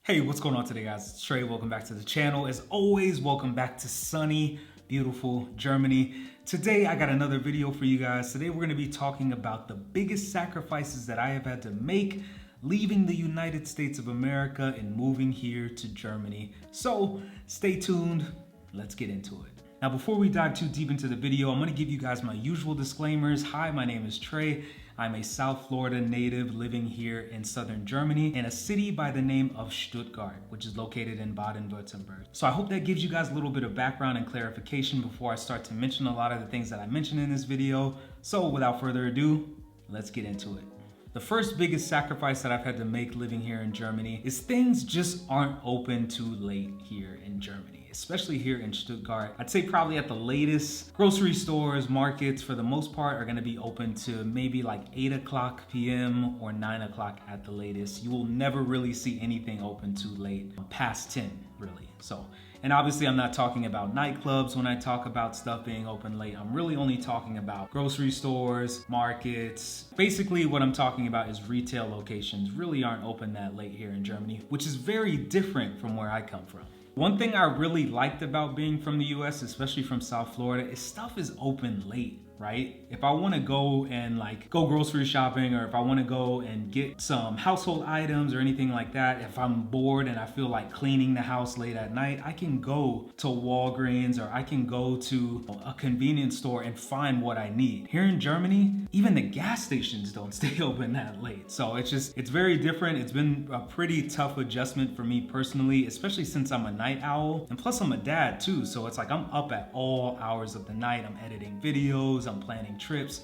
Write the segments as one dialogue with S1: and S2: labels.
S1: Hey, what's going on today, guys? It's Trey. Welcome back to the channel. As always, welcome back to sunny, beautiful Germany. Today, I got another video for you guys. Today, we're going to be talking about the biggest sacrifices that I have had to make leaving the United States of America and moving here to Germany. So, stay tuned. Let's get into it. Now, before we dive too deep into the video, I'm going to give you guys my usual disclaimers. Hi, my name is Trey. I'm a South Florida native living here in southern Germany in a city by the name of Stuttgart, which is located in Baden-Württemberg. So I hope that gives you guys a little bit of background and clarification before I start to mention a lot of the things that I mentioned in this video. So without further ado, let's get into it. The first biggest sacrifice that I've had to make living here in Germany is things just aren't open too late here in Germany, especially here in Stuttgart. I'd say probably at the latest, grocery stores, markets, for the most part, are gonna be open to maybe like 8 o'clock p.m. or 9 o'clock at the latest. You will never really see anything open too late, past 10, really. And obviously I'm not talking about nightclubs when I talk about stuff being open late. I'm really only talking about grocery stores, markets. Basically what I'm talking about is retail locations really aren't open that late here in Germany, which is very different from where I come from. One thing I really liked about being from the US, especially from South Florida, is stuff is open late, right? If I want to go and go grocery shopping, or if I want to go and get some household items or anything like that, if I'm bored and I feel like cleaning the house late at night, I can go to Walgreens or I can go to a convenience store and find what I need. Here in Germany, even the gas stations don't stay open that late. So it's very different. It's been a pretty tough adjustment for me personally, especially since I'm a night owl. And plus I'm a dad too. So it's like I'm up at all hours of the night. I'm editing videos, I'm planning trips,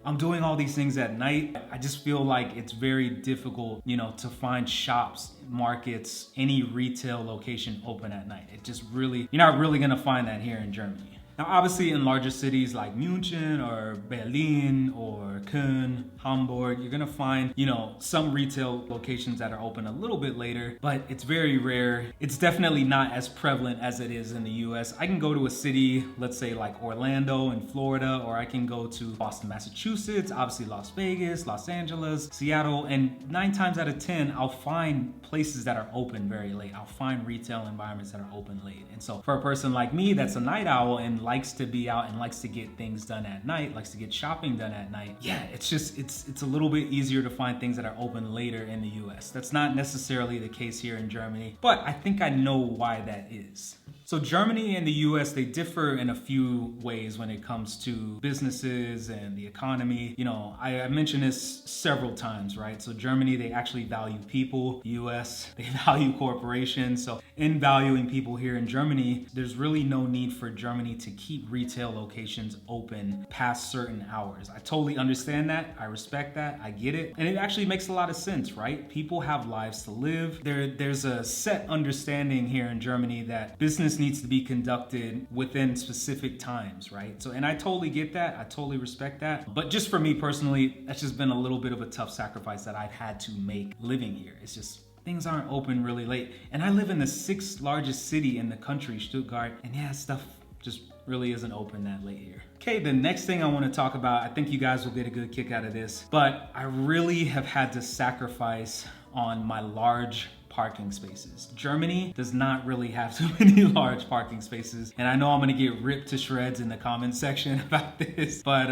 S1: I'm doing all these things at night. I just feel like it's very difficult, to find shops, markets, any retail location open at night. You're not really gonna find that here in Germany. Now, obviously in larger cities like München or Berlin or Köln, Hamburg, you're gonna find, some retail locations that are open a little bit later, but it's very rare. It's definitely not as prevalent as it is in the US. I can go to a city, let's say like Orlando in Florida, or I can go to Boston, Massachusetts, obviously Las Vegas, Los Angeles, Seattle, and 9 times out of 10, I'll find places that are open very late. I'll find retail environments that are open late. And so for a person like me that's a night owl and likes to be out and likes to get things done at night, likes to get shopping done at night, yeah, it's a little bit easier to find things that are open later in the US. That's not necessarily the case here in Germany, but I think I know why that is. So Germany and the US, they differ in a few ways when it comes to businesses and the economy. I mentioned this several times, right? So Germany, they actually value people. The US, they value corporations. So in valuing people here in Germany, there's really no need for Germany to keep retail locations open past certain hours. I totally understand that. I respect that. I get it. And it actually makes a lot of sense, right? People have lives to live. There's a set understanding here in Germany that business needs to be conducted within specific times, right? And I totally get that. I totally respect that. But just for me personally, that's just been a little bit of a tough sacrifice that I've had to make living here. It's just things aren't open really late. And I live in the 6th largest city in the country, Stuttgart, and yeah, stuff just really isn't open that late here. Okay, the next thing I want to talk about, I think you guys will get a good kick out of this, but I really have had to sacrifice on my large parking spaces. Germany does not really have too many large parking spaces, and I know I'm gonna get ripped to shreds in the comments section about this, but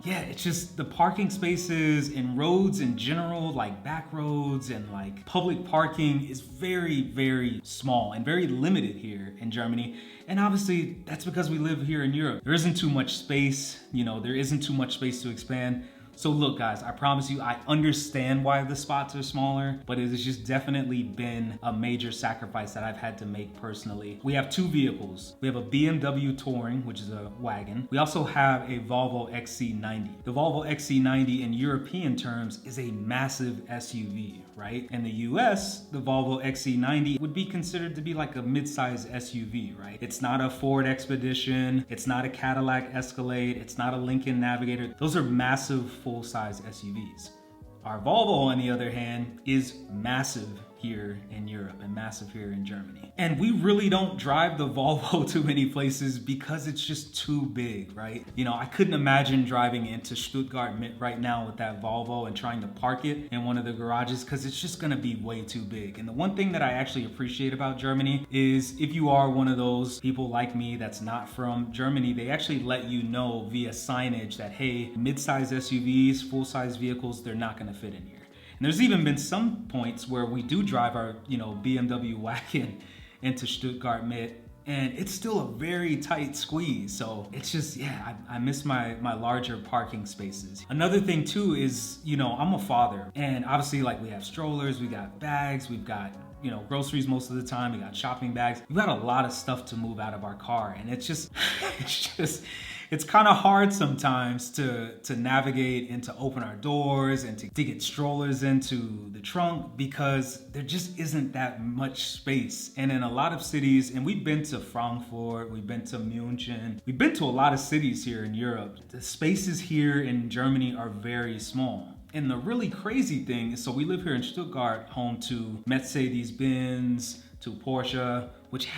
S1: yeah, it's just the parking spaces and roads in general, like back roads and like public parking, is very, very small and very limited here in Germany. And obviously that's because we live here in Europe. There isn't too much space, there isn't too much space to expand. So look, guys, I promise you, I understand why the spots are smaller, but it has just definitely been a major sacrifice that I've had to make personally. We have 2 vehicles. We have a BMW Touring, which is a wagon. We also have a Volvo XC90. The Volvo XC90 in European terms is a massive SUV, right? In the US, the Volvo XC90 would be considered to be like a mid-size SUV, right? It's not a Ford Expedition. It's not a Cadillac Escalade. It's not a Lincoln Navigator. Those are massive full-size SUVs. Our Volvo, on the other hand, is massive here in Europe and massive here in Germany. And we really don't drive the Volvo to many places because it's just too big, right? You know, I couldn't imagine driving into Stuttgart right now with that Volvo and trying to park it in one of the garages because it's just gonna be way too big. And the one thing that I actually appreciate about Germany is if you are one of those people like me that's not from Germany, they actually let you know via signage that, hey, mid-size SUVs, full-size vehicles, they're not gonna fit in here. And there's even been some points where we do drive our, BMW wagon into Stuttgart Mid, and it's still a very tight squeeze. So it's just, yeah, I miss my larger parking spaces. Another thing too is, I'm a father, and obviously like we have strollers, we got bags, we've got groceries most of the time, we got shopping bags. We've got a lot of stuff to move out of our car, and it's just, it's kind of hard sometimes to navigate and to open our doors and to get strollers into the trunk because there just isn't that much space. And in a lot of cities, and we've been to Frankfurt, we've been to München, we've been to a lot of cities here in Europe. The spaces here in Germany are very small. And the really crazy thing is, so we live here in Stuttgart, home to Mercedes-Benz, to Porsche, which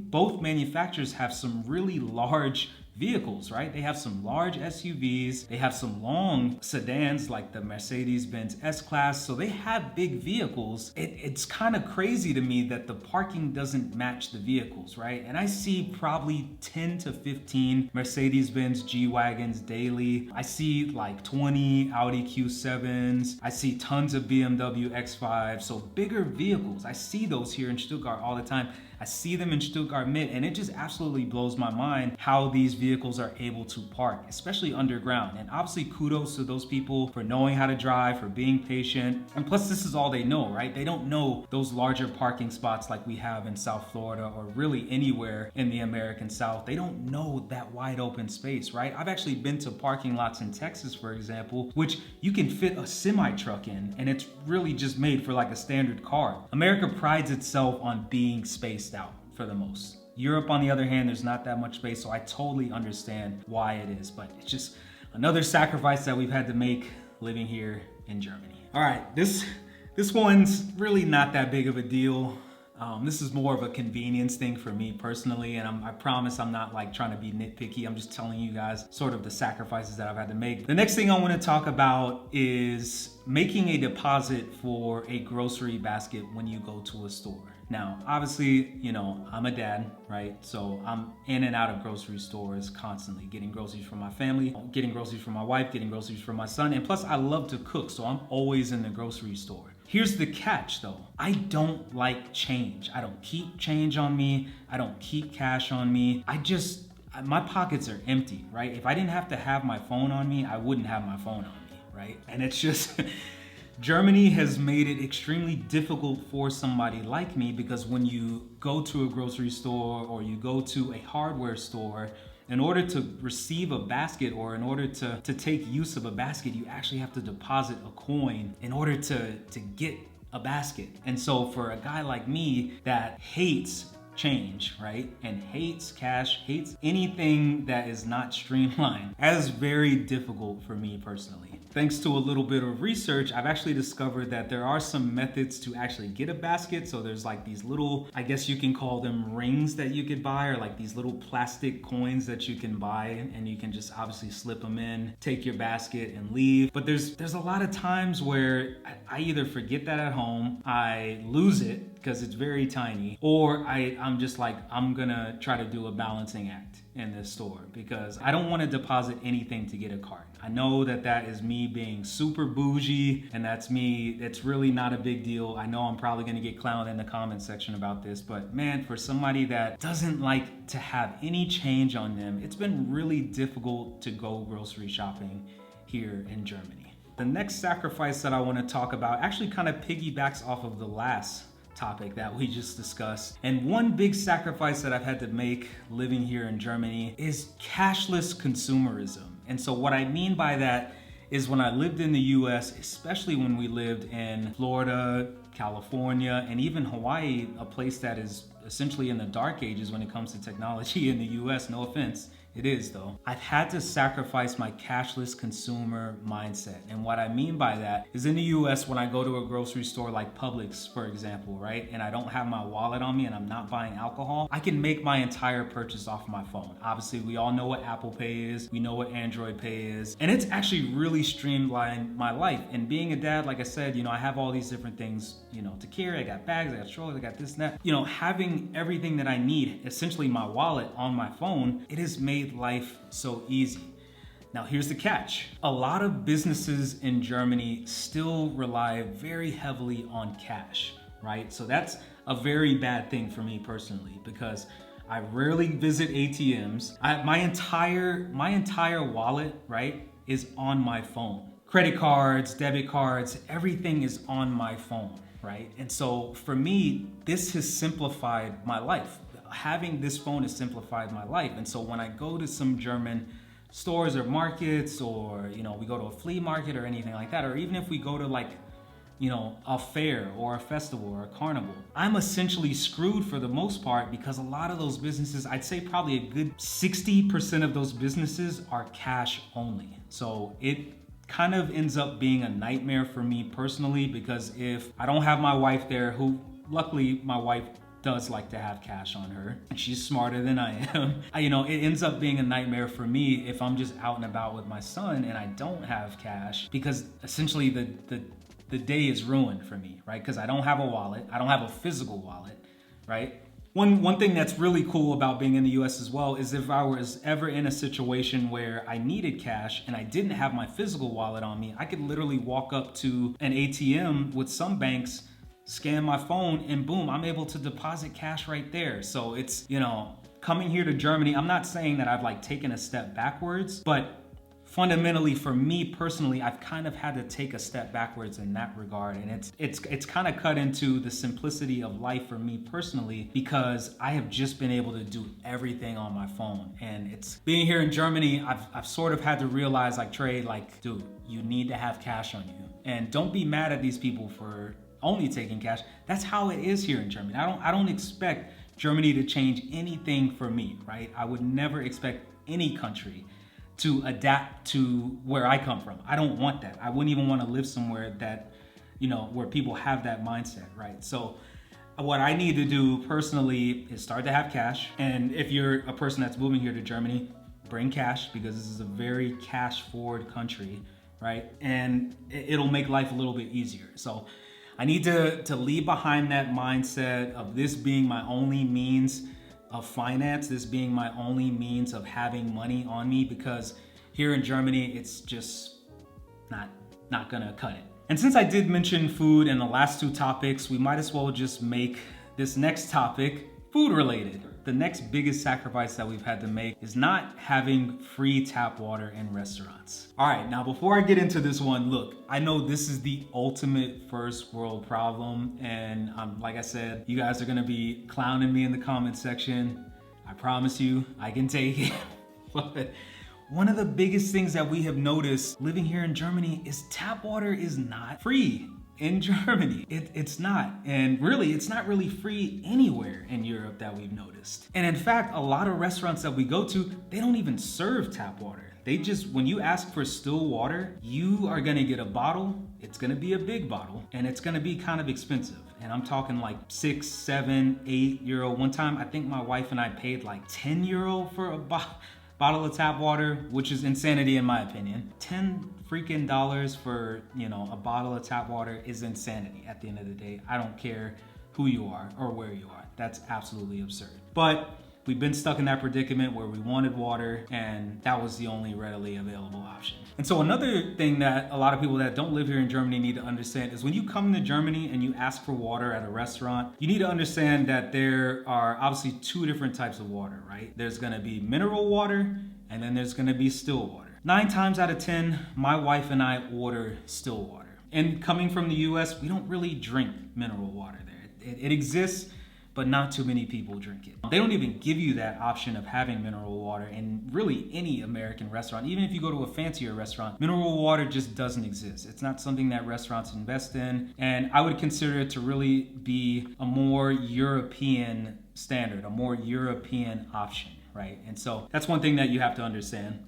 S1: both manufacturers have some really large vehicles, right? They have some large SUVs, they have some long sedans like the Mercedes-Benz S-Class, so they have big vehicles. It's kind of crazy to me that the parking doesn't match the vehicles, right? And I see probably 10 to 15 Mercedes-Benz G-Wagons daily. I see like 20 Audi Q7s. I see tons of BMW X5s, so bigger vehicles. I see those here in Stuttgart all the time. I see them in Stuttgart Mid, and it just absolutely blows my mind how these vehicles are able to park, especially underground. And obviously kudos to those people for knowing how to drive, for being patient. And plus this is all they know, right? They don't know those larger parking spots like we have in South Florida or really anywhere in the American South. They don't know that wide open space, right? I've actually been to parking lots in Texas, for example, which you can fit a semi truck in, and it's really just made for like a standard car. America prides itself on being spaced out for the most. Europe, on the other hand, there's not that much space, so I totally understand why it is, but it's just another sacrifice that we've had to make living here in Germany. All right, this one's really not that big of a deal. This is more of a convenience thing for me personally, and I promise I'm not like trying to be nitpicky. I'm just telling you guys sort of the sacrifices that I've had to make. The next thing I want to talk about is making a deposit for a grocery basket when you go to a store. Now, obviously, I'm a dad, right? So I'm in and out of grocery stores constantly, getting groceries for my family, getting groceries for my wife, getting groceries for my son. And plus I love to cook, so I'm always in the grocery store. Here's the catch though. I don't like change. I don't keep change on me. I don't keep cash on me. My pockets are empty, right? If I didn't have to have my phone on me, I wouldn't have my phone on me, right? And it's just, Germany has made it extremely difficult for somebody like me because when you go to a grocery store or you go to a hardware store, in order to receive a basket or in order to take use of a basket, you actually have to deposit a coin in order to get a basket. And so for a guy like me that hates change, right? And hates cash, hates anything that is not streamlined, that is very difficult for me personally. Thanks to a little bit of research, I've actually discovered that there are some methods to actually get a basket. So there's like these little, I guess you can call them rings that you could buy, or like these little plastic coins that you can buy, and you can just obviously slip them in, take your basket and leave. But there's a lot of times where I either forget that at home, I lose it because it's very tiny, or I'm just like, I'm gonna try to do a balancing act in this store because I don't want to deposit anything to get a cart. I know that is me being super bougie, and that's me. It's really not a big deal. I know I'm probably gonna get clowned in the comment section about this, but man, for somebody that doesn't like to have any change on them, it's been really difficult to go grocery shopping here in Germany. The next sacrifice that I want to talk about actually kind of piggybacks off of the last topic that we just discussed. And one big sacrifice that I've had to make living here in Germany is cashless consumerism. And so what I mean by that is when I lived in the US, especially when we lived in Florida, California, and even Hawaii, a place that is essentially in the dark ages when it comes to technology in the US, no offense, It is though. I've had to sacrifice my cashless consumer mindset. And what I mean by that is in the US, when I go to a grocery store like Publix, for example, right? And I don't have my wallet on me and I'm not buying alcohol, I can make my entire purchase off my phone. Obviously, we all know what Apple Pay is. We know what Android Pay is. And it's actually really streamlined my life. And being a dad, like I said, I have all these different things, to carry. I got bags, I got strollers, I got this and that. Having everything that I need, essentially my wallet on my phone, it has made life so easy. Now here's the catch. A lot of businesses in Germany still rely very heavily on cash, right? So that's a very bad thing for me personally because I rarely visit ATMs. My entire wallet, right, is on my phone. Credit cards, debit cards, everything is on my phone, right? And so for me, this has simplified my life. Having this phone has simplified my life. And so when I go to some German stores or markets, or we go to a flea market or anything like that, or even if we go to a fair or a festival or a carnival, I'm essentially screwed for the most part because a lot of those businesses, I'd say probably a good 60% of those businesses are cash only. So it kind of ends up being a nightmare for me personally, because if I don't have my wife there, who luckily my wife does like to have cash on her, and she's smarter than I am. It ends up being a nightmare for me if I'm just out and about with my son and I don't have cash, because essentially the day is ruined for me, right? Because I don't have a wallet, I don't have a physical wallet, right? One thing that's really cool about being in the US as well is if I was ever in a situation where I needed cash and I didn't have my physical wallet on me, I could literally walk up to an ATM with some banks, scan my phone, and boom, I'm able to deposit cash right there. So it's, coming here to Germany, I'm not saying that I've taken a step backwards, but fundamentally for me personally, I've kind of had to take a step backwards in that regard. And it's kind of cut into the simplicity of life for me personally, because I have just been able to do everything on my phone. And it's being here in Germany, I've sort of had to realize Trey, dude, you need to have cash on you. And don't be mad at these people for only taking cash. That's how it is here in Germany. I don't expect Germany to change anything for me, right? I would never expect any country to adapt to where I come from. I don't want that. I wouldn't even want to live somewhere that, where people have that mindset, right? So what I need to do personally is start to have cash. And if you're a person that's moving here to Germany, bring cash, because this is a very cash forward country, right? And it'll make life a little bit easier. So I need to leave behind that mindset of this being my only means of finance, this being my only means of having money on me, because here in Germany, it's just not gonna cut it. And since I did mention food in the last two topics, we might as well just make this next topic food related. The next biggest sacrifice that we've had to make is not having free tap water in restaurants. All right, now before I get into this one, look, I know this is the ultimate first world problem, and like I said, you guys are gonna be clowning me in the comment section. I promise you, I can take it. But one of the biggest things that we have noticed living here in Germany is tap water is not free. In Germany, it's not. And really, it's not really free anywhere in Europe that we've noticed. And in fact, a lot of restaurants that we go to, they don't even serve tap water. They just, when you ask for still water, you are gonna get a bottle. It's gonna be a big bottle, and it's gonna be kind of expensive. And I'm talking €6, €7, €8. One time, I think my wife and I paid €10 for a bottle of tap water, which is insanity in my opinion. $10 freaking for, a bottle of tap water is insanity at the end of the day. I don't care who you are or where you are. That's absolutely absurd. But we've been stuck in that predicament where we wanted water, and that was the only readily available option. And so another thing that a lot of people that don't live here in Germany need to understand is when you come to Germany and you ask for water at a restaurant, you need to understand that there are obviously two different types of water, right? There's gonna be mineral water, and then there's gonna be still water. 9 times out of 10, my wife and I order still water. And coming from the US, we don't really drink mineral water there. It exists, but not too many people drink it. They don't even give you that option of having mineral water in really any American restaurant. Even if you go to a fancier restaurant, mineral water just doesn't exist. It's not something that restaurants invest in. And I would consider it to really be a more European standard, a more European option, right? And so that's one thing that you have to understand.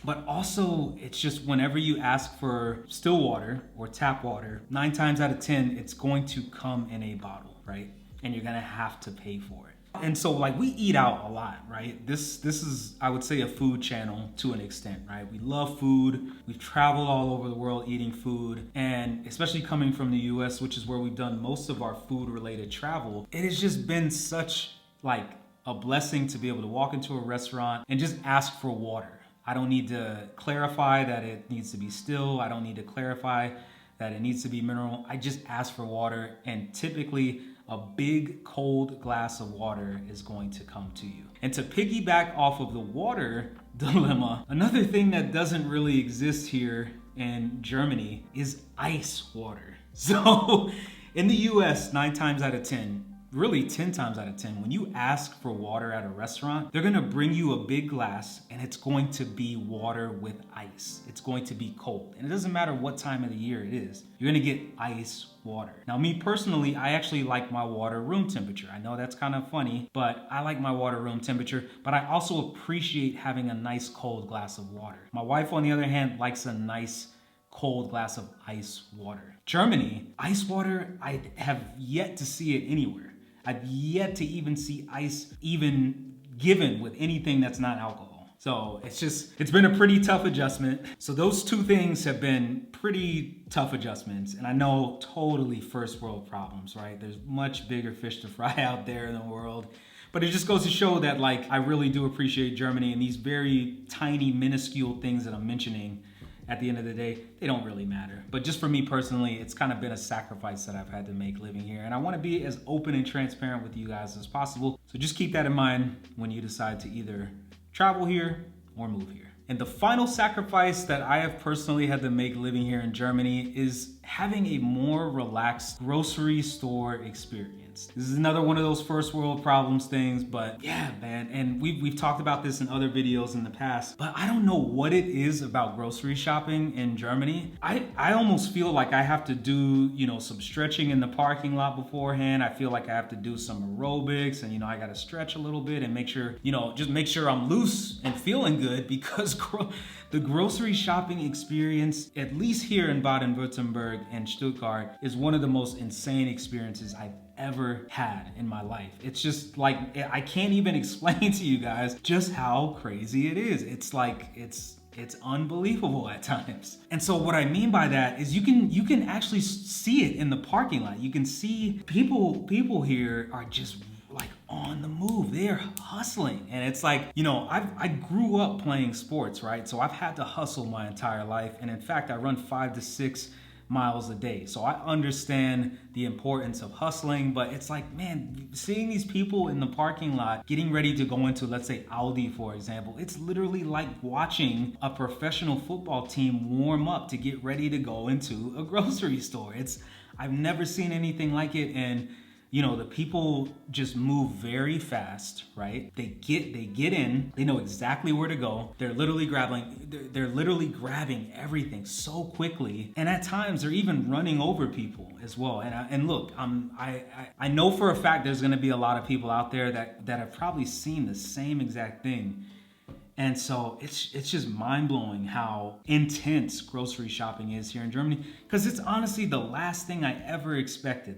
S1: But also, it's just whenever you ask for still water or tap water, 9 times out of 10, it's going to come in a bottle, right? And you're gonna have to pay for it. And so like we eat out a lot, right? This is, I would say, a food channel to an extent, right? We love food. We've traveled all over the world eating food. And especially coming from the US, which is where we've done most of our food related travel, it has just been such like a blessing to be able to walk into a restaurant and just ask for water. I don't need to clarify that it needs to be still. I don't need to clarify that it needs to be mineral. I just ask for water, and typically a big cold glass of water is going to come to you. And to piggyback off of the water dilemma, another thing that doesn't really exist here in Germany is ice water. So in the US, 9 times out of 10, really 10 times out of 10, when you ask for water at a restaurant, they're gonna bring you a big glass and it's going to be water with ice. It's going to be cold. And it doesn't matter what time of the year it is, you're gonna get ice water. Now, me personally, I actually like my water room temperature. I know that's kind of funny, but I like my water room temperature, but I also appreciate having a nice cold glass of water. My wife, on the other hand, likes a nice cold glass of ice water. Germany, ice water, I have yet to see it anywhere. I've yet to even see ice even given with anything that's not alcohol. So it's been a pretty tough adjustment. So those two things have been pretty tough adjustments. And I know totally first world problems, right? There's much bigger fish to fry out there in the world. But it just goes to show that like I really do appreciate Germany, and these very tiny, minuscule things that I'm mentioning, at the end of the day, they don't really matter. But just for me personally, it's kind of been a sacrifice that I've had to make living here. And I want to be as open and transparent with you guys as possible. So just keep that in mind when you decide to either travel here or move here. And the final sacrifice that I have personally had to make living here in Germany is having a more relaxed grocery store experience. This is another one of those first world problems things, but yeah, man. And we've talked about this in other videos in the past, but I don't know what it is about grocery shopping in Germany. I almost feel like I have to do, some stretching in the parking lot beforehand. I feel like I have to do some aerobics and, I got to stretch a little bit and make sure, just make sure I'm loose and feeling good, because the grocery shopping experience, at least here in Baden-Württemberg and Stuttgart, is one of the most insane experiences I've ever had in my life. It's just like, I can't even explain to you guys just how crazy it is. It's like, it's unbelievable at times. And so what I mean by that is you can actually see it in the parking lot. You can see people here are just like on the move. They're hustling. And it's like, I grew up playing sports, right? So I've had to hustle my entire life. And in fact, I run 5 to 6 miles a day. So I understand the importance of hustling, but it's like, man, seeing these people in the parking lot getting ready to go into, let's say, Aldi, for example, it's literally like watching a professional football team warm up to get ready to go into a grocery store. I've never seen anything like it. And the people just move very fast, right? They get in, they know exactly where to go. They're literally grabbing everything so quickly. And at times they're even running over people as well. And look, I know for a fact there's gonna be a lot of people out there that have probably seen the same exact thing. And so it's just mind-blowing how intense grocery shopping is here in Germany, because it's honestly the last thing I ever expected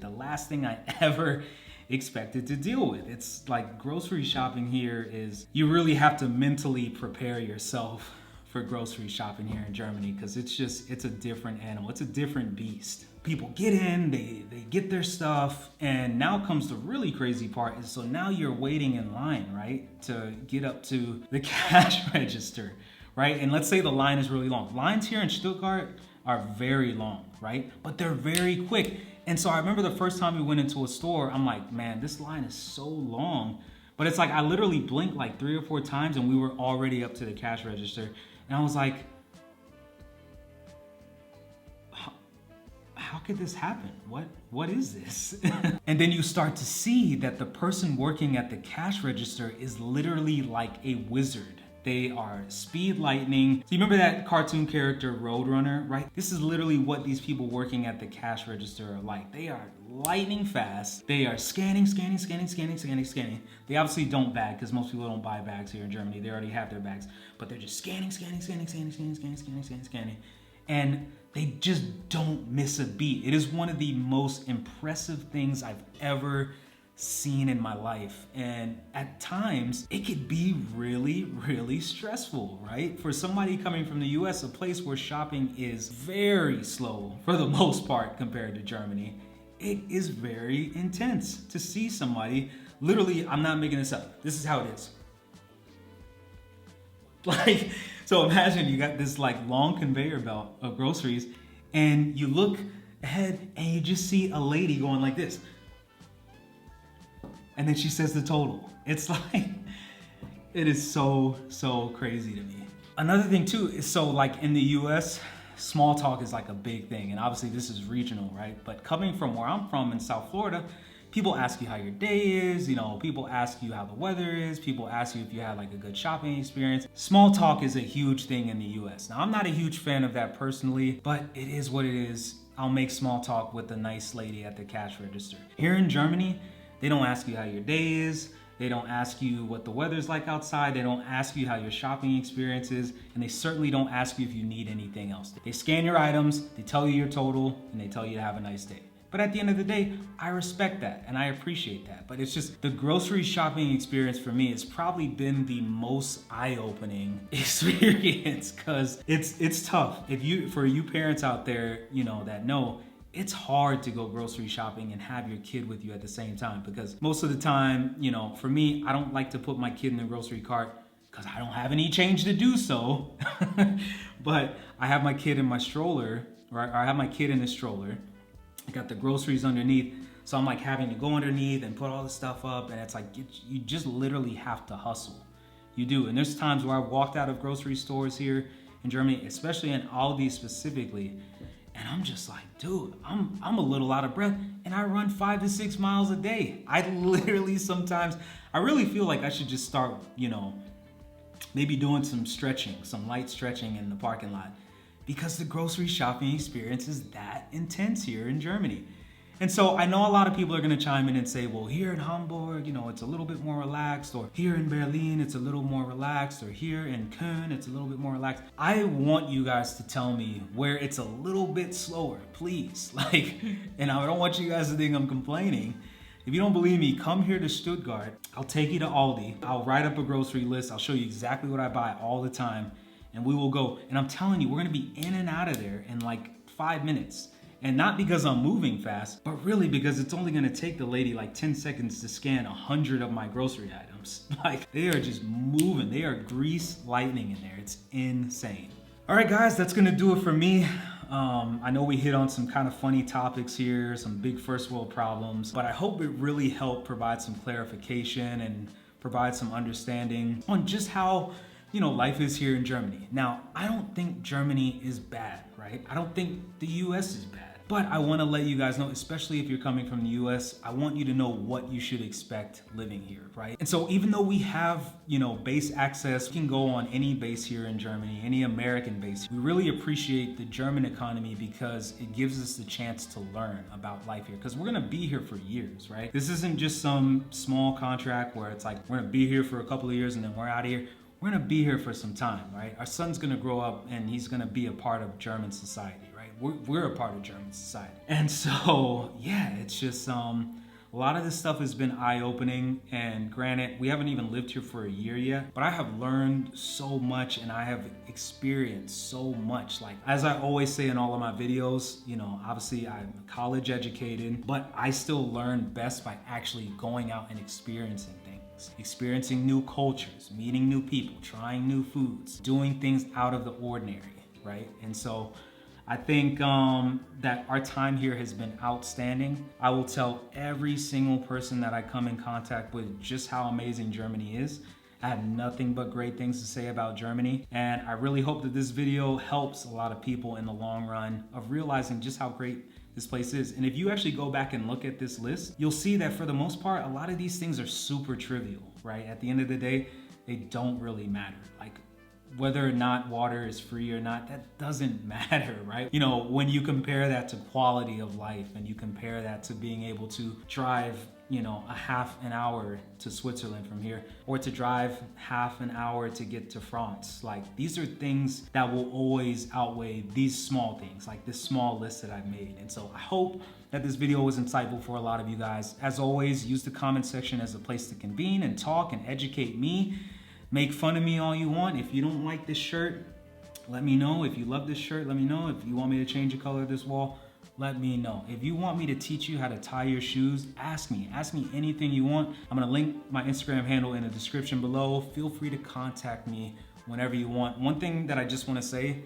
S1: to deal with. It's like grocery shopping here is, you really have to mentally prepare yourself for grocery shopping here in Germany, because it's a different animal. It's a different beast. People get in, they get their stuff, and now comes the really crazy part is, so now you're waiting in line, right, to get up to the cash register, right? And let's say the line is really long. Lines here in Stuttgart are very long, right? But they're very quick. And so I remember the first time we went into a store, I'm like, man, this line is so long. But it's like I literally blinked like 3 or 4 times and we were already up to the cash register. And I was like, how could this happen? What is this? And then you start to see that the person working at the cash register is literally like a wizard. They are speed lightning. So you remember that cartoon character Roadrunner, right? This is literally what these people working at the cash register are like. They are lightning fast. They are scanning. They obviously don't bag because most people don't buy bags here in Germany. They already have their bags, but they're just scanning. And they just don't miss a beat. It is one of the most impressive things I've ever seen in my life. And at times it could be really stressful, right? For somebody coming from the US, a place where shopping is very slow for the most part compared to Germany, it is very intense to see somebody, literally, I'm not making this up, this is how it is. Like, so imagine you got this like long conveyor belt of groceries and you look ahead and you just see a lady going like this. And then she says the total. It's like, it is so crazy to me. Another thing too is, so like in the US, small talk is like a big thing. And obviously this is regional, right? But coming from where I'm from in South Florida, people ask you how your day is, you know, people ask you how the weather is, people ask you if you had like a good shopping experience. Small talk is a huge thing in the US. Now, I'm not a huge fan of that personally, but it is what it is. I'll make small talk with the nice lady at the cash register. Here in Germany, they don't ask you how your day is. They don't ask you what the weather's like outside. They don't ask you how your shopping experience is. And they certainly don't ask you if you need anything else. They scan your items, they tell you your total, and they tell you to have a nice day. But at the end of the day, I respect that and I appreciate that. But it's just the grocery shopping experience for me has probably been the most eye-opening experience, because it's tough. For you parents out there, you know, that know, it's hard to go grocery shopping and have your kid with you at the same time, because most of the time, you know, for me, I don't like to put my kid in the grocery cart because I don't have any change to do so. But I have my kid in my stroller, or I have my kid in the stroller. I got the groceries underneath, so I'm like having to go underneath and put all the stuff up, and it's like you just literally have to hustle. You do. And there's times where I've walked out of grocery stores here in Germany, especially in Aldi specifically, and I'm just like, dude, I'm a little out of breath, and I run 5 to 6 miles a day. I literally sometimes, I really feel like I should just start, you know, maybe doing some stretching, some light stretching in the parking lot, because the grocery shopping experience is that intense here in Germany. And so I know a lot of people are gonna chime in and say, well, here in Hamburg, you know, it's a little bit more relaxed, or here in Berlin, it's a little more relaxed, or here in Köln, it's a little bit more relaxed. I want you guys to tell me where it's a little bit slower, please. Like, and I don't want you guys to think I'm complaining. If you don't believe me, come here to Stuttgart. I'll take you to Aldi. I'll write up a grocery list. I'll show you exactly what I buy all the time, and we will go. And I'm telling you, we're gonna be in and out of there in like 5 minutes. And not because I'm moving fast, but really because it's only gonna take the lady like 10 seconds to scan 100 of my grocery items. Like, they are just moving. They are grease lightning in there. It's insane. All right, guys, that's gonna do it for me. I know we hit on some kind of funny topics here, some big first world problems, but I hope it really helped provide some clarification and provide some understanding on just how, you know, life is here in Germany. Now, I don't think Germany is bad, right? I don't think the US is bad. But I wanna let you guys know, especially if you're coming from the US, I want you to know what you should expect living here, right? And so even though we have, you know, base access, we can go on any base here in Germany, any American base. We really appreciate the German economy because it gives us the chance to learn about life here, because we're gonna be here for years, right? This isn't just some small contract where it's like, we're gonna be here for a couple of years and then we're out of here. We're gonna be here for some time, right? Our son's gonna grow up and he's gonna be a part of German society, right? We're a part of German society. And so, yeah, it's just, a lot of this stuff has been eye-opening, and granted, we haven't even lived here for a year yet, but I have learned so much and I have experienced so much. Like, as I always say in all of my videos, you know, obviously I'm college educated, but I still learn best by actually going out and experiencing things. Experiencing new cultures, meeting new people, trying new foods, doing things out of the ordinary, right? And so I think that our time here has been outstanding. I will tell every single person that I come in contact with just how amazing Germany is. I have nothing but great things to say about Germany, and I really hope that this video helps a lot of people in the long run of realizing just how great this place is. And if you actually go back and look at this list, you'll see that for the most part, a lot of these things are super trivial, right? At the end of the day, they don't really matter. Like, whether or not water is free or not, that doesn't matter, right? You know, when you compare that to quality of life and you compare that to being able to drive, you know, a half an hour to Switzerland from here, or to drive half an hour to get to France, like, these are things that will always outweigh these small things, like this small list that I've made. And so I hope that this video was insightful for a lot of you guys. As always, use the comment section as a place to convene and talk and educate me. Make fun of me all you want. If you don't like this shirt, let me know. If you love this shirt, let me know. If you want me to change the color of this wall, let me know. If you want me to teach you how to tie your shoes, ask me. Ask me anything you want. I'm gonna link my Instagram handle in the description below. Feel free to contact me whenever you want. One thing that I just wanna say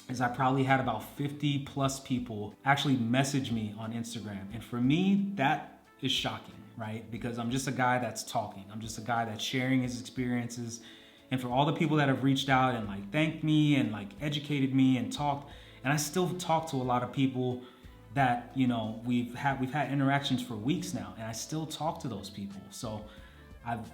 S1: is I probably had about 50 plus people actually message me on Instagram. And for me, that is shocking, right? Because I'm just a guy that's talking. I'm just a guy that's sharing his experiences. And for all the people that have reached out and like thanked me and like educated me and talked, and I still talk to a lot of people that, you know, we've had interactions for weeks now, and I still talk to those people. So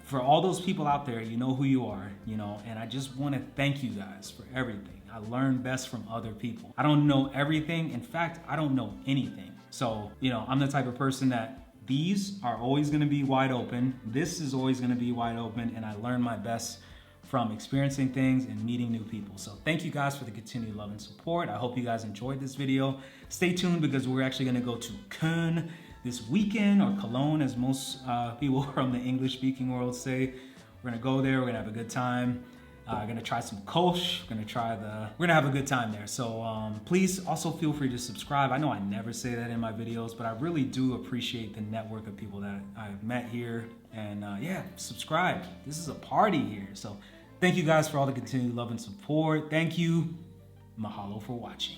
S1: for all those people out there, you know who you are, you know, and I just want to thank you guys for everything. I learn best from other people. I don't know everything. In fact, I don't know anything. So, you know, I'm the type of person that these are always going to be wide open. This is always going to be wide open, and I learn my best from experiencing things and meeting new people. So thank you guys for the continued love and support. I hope you guys enjoyed this video. Stay tuned, because we're actually gonna go to Köln this weekend, or Cologne as most people from the English speaking world say. We're gonna go there, we're gonna have a good time. Gonna try some Kolsch, we're gonna have a good time there. So please also feel free to subscribe. I know I never say that in my videos, but I really do appreciate the network of people that I've met here. And yeah, subscribe. This is a party here. So thank you guys for all the continued love and support. Thank you. Mahalo for watching.